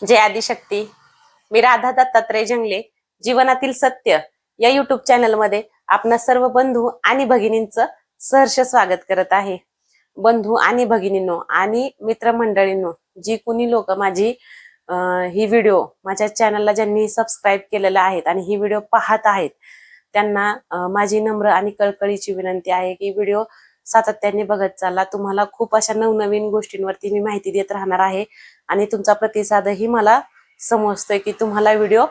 जय आदिशक्ती. मी राधा दत्तात्रय जंगले जीवनातील सत्य या युट्यूब चॅनलमध्ये आपणा सर्व बंधू आणि भगिनींचं सहर्ष स्वागत करत आहे. बंधू आणि भगिनींनो आणि मित्रमंडळींनो, जी कुणी लोक माझी ही व्हिडिओ माझ्या चॅनलला ज्यांनी सबस्क्राईब केलेलं आहेत आणि ही व्हिडिओ पाहत आहेत, त्यांना माझी नम्र आणि कळकळीची विनंती आहे की व्हिडिओ सातत्याने बघत चालला. तुम्हाला खूप अशा नवनवीन गोष्टींवरती मी माहिती देत राहणार आहे आणि तुमचा प्रतिसादही मला समजतोय की तुम्हाला व्हिडिओ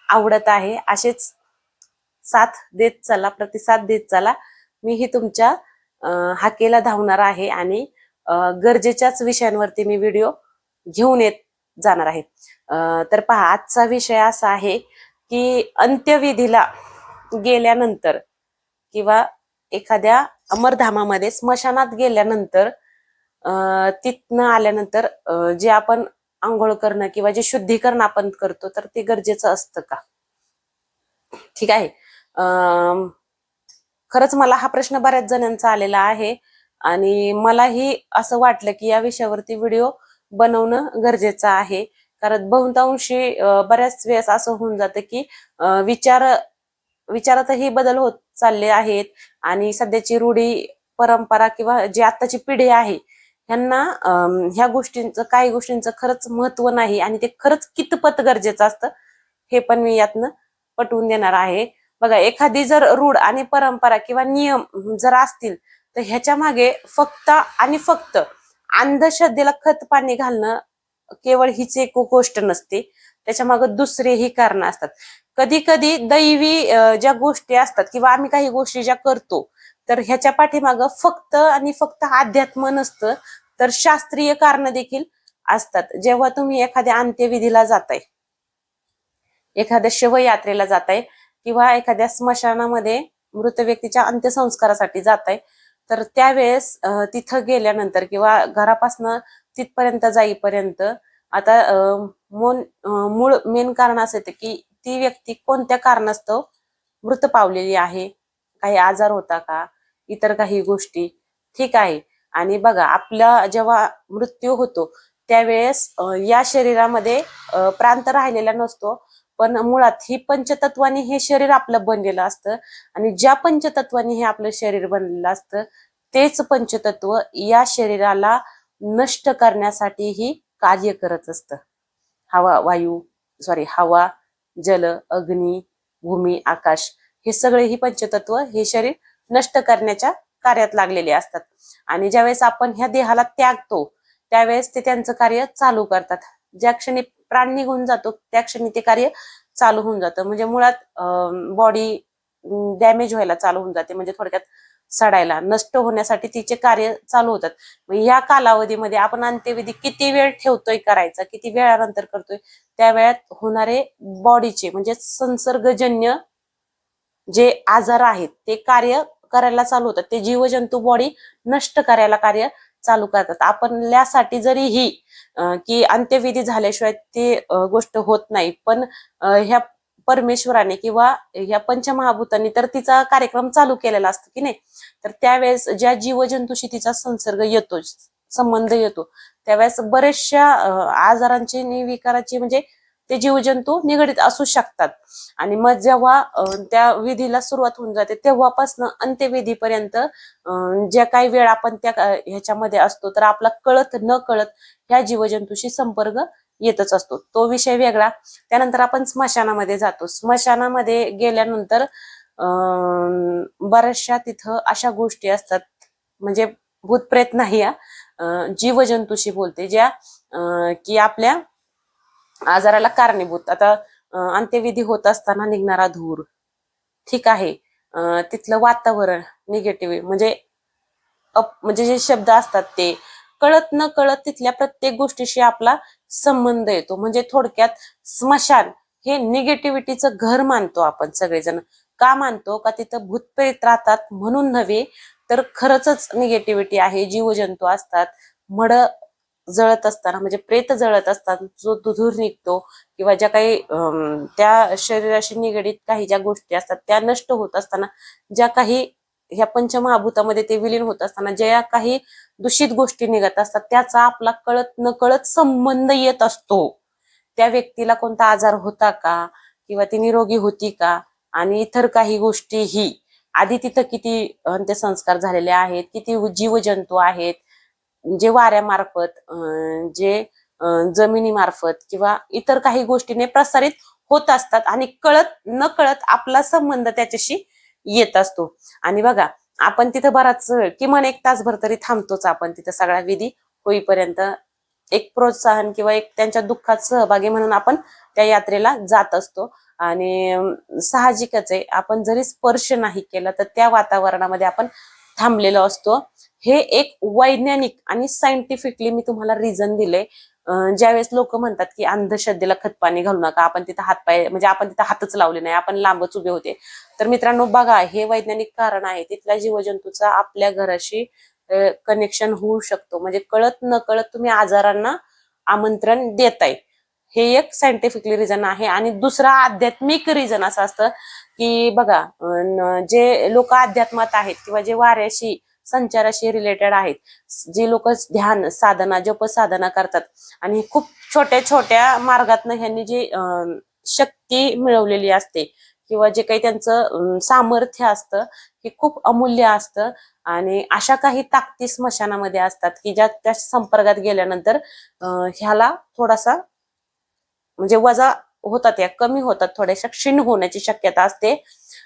आवडत आहे. असेच साथ देत चला, प्रतिसाद देत चला. मीही तुमच्या हाकेला धावणार आहे आणि गरजेच्याच विषयांवरती मी व्हिडिओ घेऊन येत जाणार आहे. तर पहा, आजचा विषय असा आहे की अंत्यविधीला गेल्यानंतर किंवा एखाद्या अमरधामामध्ये स्मशानात गेल्यानंतर तिथनं आल्यानंतर जे आपण आंघोळ करणं किंवा जे शुद्धीकरण आपण करतो तर ते गरजेचं असतं का? ठीक आहे. खरंच मला हा प्रश्न बऱ्याच जणांचा आलेला आहे आणि मलाही असं वाटलं की या विषयावरती व्हिडिओ बनवणं गरजेचं आहे. कारण बहुतांशी बऱ्याच वेळेस असं होऊन जातं की विचारातही बदल होत चालले आहेत आणि सध्याची रूढी परंपरा किंवा जी आताची पिढी आहे ह्यांना ह्या गोष्टींचं, काही गोष्टींचं खरंच महत्व नाही आणि ते खरंच कितपत गरजेचं असतं हे पण मी यातनं पटवून देणार आहे. बघा, एखादी जर रूढ आणि परंपरा किंवा नियम जर असतील तर ह्याच्या मागे फक्त आणि फक्त अंधश्रद्धेला खत पाणी घालणं केवळ हीच एक गोष्ट नसते. त्याच्या मागे दुसरेही कारण असतात. कधी कधी दैवी ज्या गोष्टी असतात किंवा आम्ही काही गोष्टी ज्या करतो तर ह्याच्या पाठीमागं फक्त आणि फक्त अध्यात्म नसतं तर शास्त्रीय कारण देखील असतात. जेव्हा तुम्ही एखाद्या अंत्यविधीला जाताय, एखाद्या शवयात्रेला जाताय किंवा एखाद्या स्मशानामध्ये मृत व्यक्तीच्या अंत्यसंस्कारासाठी जाताय तर त्यावेळेस तिथं गेल्यानंतर किंवा घरापासनं तिथपर्यंत जाईपर्यंत आता मूळ मेन कारण असं येतं की ती व्यक्ती कोणत्या कारणास्तव मृत पावलेली आहे, काही आजार होता का, इतर काही गोष्टी. ठीक आहे. आणि बघा, आपला जेव्हा मृत्यू होतो त्यावेळेस या शरीरामध्ये प्राण तर राहिलेला नसतो, पण मुळात ही पंचतत्वानी हे शरीर आपलं बनलेलं असतं आणि ज्या पंचतत्वानी हे आपलं शरीर बनलेलं असतं तेच पंचतत्व या शरीराला नष्ट करण्यासाठीही कार्य करत असतं. हवा, जल, अग्नी, भूमी, आकाश हे सगळे ही पंचतत्व हे शरीर नष्ट करण्याच्या कार्यात लागलेले असतात आणि ज्यावेळेस आपण ह्या देहाला त्यागतो त्यावेळेस ते त्यांचं कार्य चालू करतात. ज्या क्षणी प्राण निघून जातो त्या क्षणी ते कार्य चालू होऊन जातं. म्हणजे मुळात बॉडी डॅमेज व्हायला चालू होऊन जाते, म्हणजे थोडक्यात सडायला, नष्ट होण्यासाठी तिचे कार्य चालू होतात. या कालावधीमध्ये आपण अंत्यविधी किती वेळ ठेवतोय करायचा, किती वेळानंतर करतोय, त्या वेळात होणारे बॉडीचे म्हणजे संसर्गजन्य जे आजार आहेत ते कार्य करायला चालू होतात. ते जीवजंतू बॉडी नष्ट करायला कार्य चालू करतात. आपल्यासाठी जरी ही की अंत्यविधी झाल्याशिवाय ती गोष्ट होत नाही, पण ह्या परमेश्वराने किंवा ह्या पंचमहाभूतांनी तर तिचा कार्यक्रम चालू केलेला असतो की नाही. तर त्यावेळेस ज्या जीवजंतूशी तिचा संसर्ग येतो, संबंध येतो, त्यावेळेस बरेचशा आजारांची विकाराची म्हणजे ते जीवजंतू निगडीत असू शकतात. आणि मग जेव्हा त्या विधीला सुरुवात होऊन जाते तेव्हापासून अंत्यविधीपर्यंत ज्या काही वेळ आपण त्या ह्याच्यामध्ये असतो तर आपला कळत न कळत ह्या जीवजंतूशी संपर्क येतच असतो. तो विषय वेगळा. त्यानंतर आपण स्मशानामध्ये जातो. स्मशानामध्ये गेल्यानंतर बऱ्याचशा तिथं अशा गोष्टी असतात, म्हणजे भूतप्रेत नाही, जीवजंतूशी बोलते, ज्या की आपल्या आजाराला कारणीभूत. आता अंत्यविधी होत असताना निघणारा धूर, ठीक आहे, तिथलं वातावरण निगेटिव्ह म्हणजे जे शब्द असतात ते कळत न कळत तिथल्या प्रत्येक गोष्टीशी आपला संबंध येतो. म्हणजे थोडक्यात स्मशान हे निगेटिव्हिटीचं घर मानतो आपण सगळेजण. का मानतो? का तिथं भूतप्रेत राहतात म्हणून नव्हे, तर खरंच निगेटिव्हिटी आहे. जीवजंतू असतात, मड जळत असताना म्हणजे प्रेत जळत असतात, जो धूर निघतो किंवा ज्या काही त्या शरीराशी निगडीत काही ज्या गोष्टी असतात त्या नष्ट होत असताना, ज्या काही ह्या पंचमहाभूतामध्ये ते विलीन होत असताना ज्या काही दूषित गोष्टी निघत असतात त्याचा आपला कळत न कळत संबंध येत असतो. त्या व्यक्तीला कोणता आजार होता का, किंवा ती निरोगी होती का, आणि इतर काही गोष्टीही आधी तिथं किती अंत्यसंस्कार झालेले आहेत, किती जीवजंतू आहेत, जे वाऱ्यामार्फत, जे जमिनीमार्फत किंवा इतर काही गोष्टीने प्रसारित होत असतात, आणि कळत न कळत आपला संबंध त्याच्याशी येत असतो. आणि बघा, आपण तिथं बराच वेळ, किमान 1 तासभर तरी थांबतोच आपण तिथं सगळा विधी होईपर्यंत. एक प्रोत्साहन किंवा एक त्यांच्या दुःखात सहभागी म्हणून आपण त्या यात्रेला जात असतो. आणि साहजिकच आहे, आपण जरी स्पर्श नाही केला तर त्या वातावरणामध्ये आपण थांबलेलो असतो. हे एक वैज्ञानिक आणि सायंटिफिकली मी तुम्हाला रिझन दिले. ज्यावेळेस लोक म्हणतात की अंधश्रद्धेला खतपाणी घालू नका, आपण तिथं हातपाय, म्हणजे आपण तिथं हातच लावले नाही, आपण लांबच उभे होते. तर मित्रांनो बघा, हे वैज्ञानिक कारण आहे. तिथल्या जीवजंतूचा आपल्या घराशी कनेक्शन होऊ शकतो, म्हणजे कळत न कळत तुम्ही आजारांना आमंत्रण देताय. हे एक सायंटिफिकली रिझन आहे. आणि दुसरा आध्यात्मिक रिझन असं असतं की बघा, जे लोक अध्यात्मात आहेत किंवा जे वाऱ्याशी संचाराशी रिलेटेड आहेत, जे लोक ध्यान साधना जप साधना करतात, आणि खूप छोट्या छोट्या मार्गातनं ह्यांनी जी शक्ती मिळवलेली असते, किंवा जे काही त्यांचं सामर्थ्य असतं, हे खूप अमूल्य असतं. आणि अशा काही ताकदी स्मशानामध्ये असतात की ज्या त्या संपर्कात गेल्यानंतर ह्याला थोडासा, म्हणजे वजा होतात, या कमी होतात, थोड्याशा क्षीण होण्याची शक्यता असते,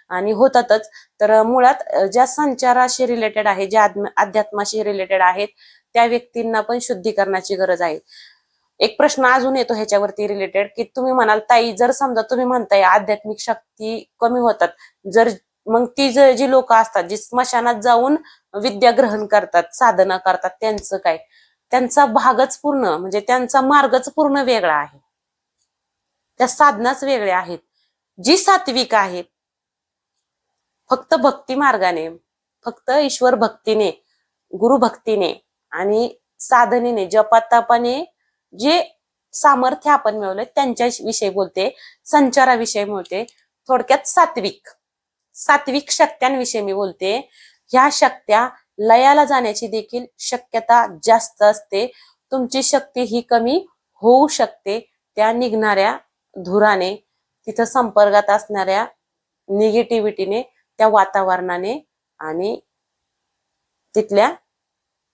आणि होतातच. तर मुळात ज्या संचाराशी रिलेटेड आहे, ज्या अध्यात्माशी रिलेटेड आहेत, त्या व्यक्तींना पण शुद्धीकरणाची गरज आहे. एक प्रश्न अजून येतो ह्याच्यावरती रिलेटेड, की तुम्ही म्हणाल ताई, जर समजा तुम्ही म्हणताय आध्यात्मिक शक्ती कमी होतात, जर मग ती जी लोक असतात, जी स्मशानात जाऊन विद्या ग्रहण करतात, साधना करतात, त्यांचं काय? त्यांचा भागच पूर्ण, म्हणजे त्यांचा मार्गच पूर्ण वेगळा आहे, त्या साधनाच वेगळ्या आहेत. जी सात्विक आहेत, फक्त भक्ती मार्गाने, फक्त ईश्वर भक्तीने, गुरु भक्तीने आणि साधनेने, जपातापाने जे सामर्थ्य आपण मिळवले त्यांच्याविषयी बोलते, संचाराविषयी बोलते, थोडक्यात सात्विक शक्त्यांविषयी मी बोलते. ह्या शक्त्या लयाला जाण्याची देखील शक्यता जास्त असते. तुमची शक्ती ही कमी होऊ शकते त्या निघणाऱ्या धुराने, तिथं संपर्कात असणाऱ्या निगेटिव्हिटीने, त्या वातावरणाने, आणि तिथल्या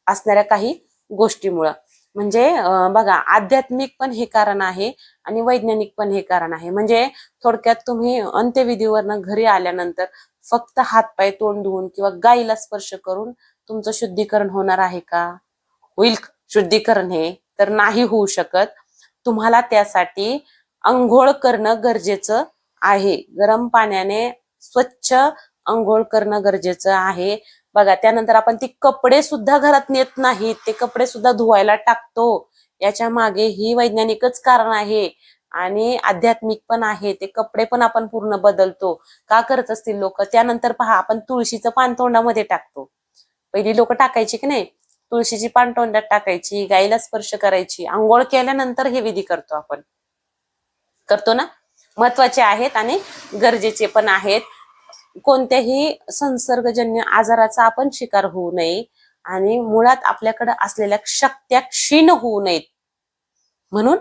असणाऱ्या काही गोष्टीमुळं. म्हणजे बघा, आध्यात्मिक पण हे कारण आहे आणि वैज्ञानिक पण हे कारण आहे. म्हणजे थोडक्यात तुम्ही अंत्यविधीवरनं घरी आल्यानंतर फक्त हातपाय तोंड धुवून किंवा गायीला स्पर्श करून तुमचं शुद्धीकरण होणार आहे का? होईल शुद्धीकरण? हे तर नाही होऊ शकत. तुम्हाला त्यासाठी अंघोळ करणं गरजेचं आहे. गरम पाण्याने स्वच्छ अंघोळ करणं गरजेचं आहे. बघा, त्यानंतर आपण ती कपडे सुद्धा घरात नेत नाहीत, ते कपडे सुद्धा धुवायला टाकतो. याच्या मागे ही वैज्ञानिकच कारण आहे आणि आध्यात्मिक पण आहे. ते कपडे पण आपण पूर्ण बदलतो. का करत असतील लोक? त्यानंतर पहा, आपण तुळशीचं पान तोंडामध्ये टाकतो. पहिली लोक टाकायची की नाही? तुळशीची पान तोंडात टाकायची, गायीला स्पर्श करायची. आंघोळ केल्यानंतर हे विधी करतो आपण, करतो ना? महत्वाचे आहेत आणि गरजेचे पण आहेत. कोणत्याही संसर्गजन्य आजाराचा आपण शिकार होऊ नये आणि मुळात आपल्याकडे असलेल्या शक्त्या क्षीण होऊ नयेत, म्हणून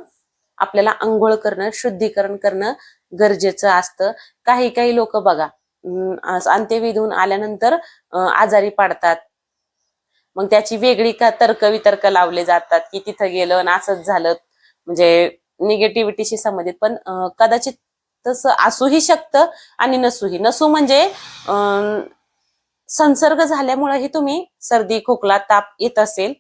आपल्याला अंघोळ करणं, शुद्धीकरण करणं गरजेचं असतं. काही लोक बघा, अंत्यविधून आल्यानंतर आजारी पडतात. मग त्याची वेगळी का तर्कवितर्क लावले जातात की तिथं गेलं आणि असंच झालं, म्हणजे निगेटिव्हिटीशी संबंधित. पण कदाचित तसं असूही शकतं आणि नसू म्हणजे संसर्ग झाल्यामुळेही तुम्ही सर्दी, खोकला, ताप येत असेल,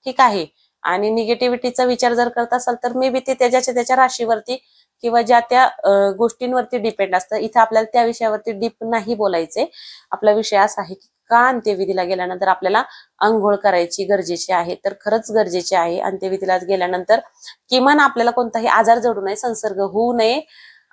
ठीक आहे. आणि निगेटिव्हिटीचा विचार जर करत असाल तर मे बी ते त्याच्या राशीवरती किंवा ज्या त्या गोष्टींवरती डिपेंड असतं. इथं आपल्याला त्या विषयावरती डीप नाही बोलायचे. आपला विषय असा आहे की का अंत्यविधीला गेल्यानंतर आपल्याला अंघोळ करायची गरजेची आहे. तर खरंच गरजेचे आहे. अंत्यविधीला गेल्यानंतर किमान आपल्याला कोणताही आजार जडू नये, संसर्ग होऊ नये,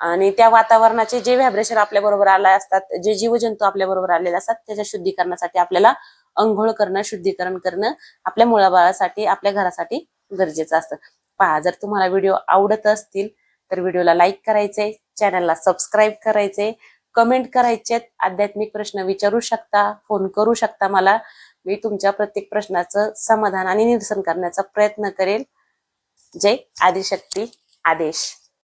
आणि त्या वातावरणाचे जे व्हायब्रेशन आपल्या बरोबर आले असतात, जे जीवजंतू आपल्या बरोबर आलेले असतात, त्याच्या शुद्धीकरणासाठी आपल्याला अंघोळ करणं, शुद्धीकरण करणं आपल्या मुलाबाळासाठी, आपल्या घरासाठी गरजेचं असतं. पहा, जर तुम्हाला व्हिडिओ आवडत असतील तर व्हिडिओला लाईक करायचे, चॅनलला सबस्क्राईब करायचे, कमेंट करायचे, आध्यात्मिक प्रश्न विचारू शकता, फोन करू शकता मला. मी तुमच्या प्रत्येक प्रश्नाचं समाधान आणि निरसन करण्याचा प्रयत्न करेल. जय आदिशक्ती आदेश.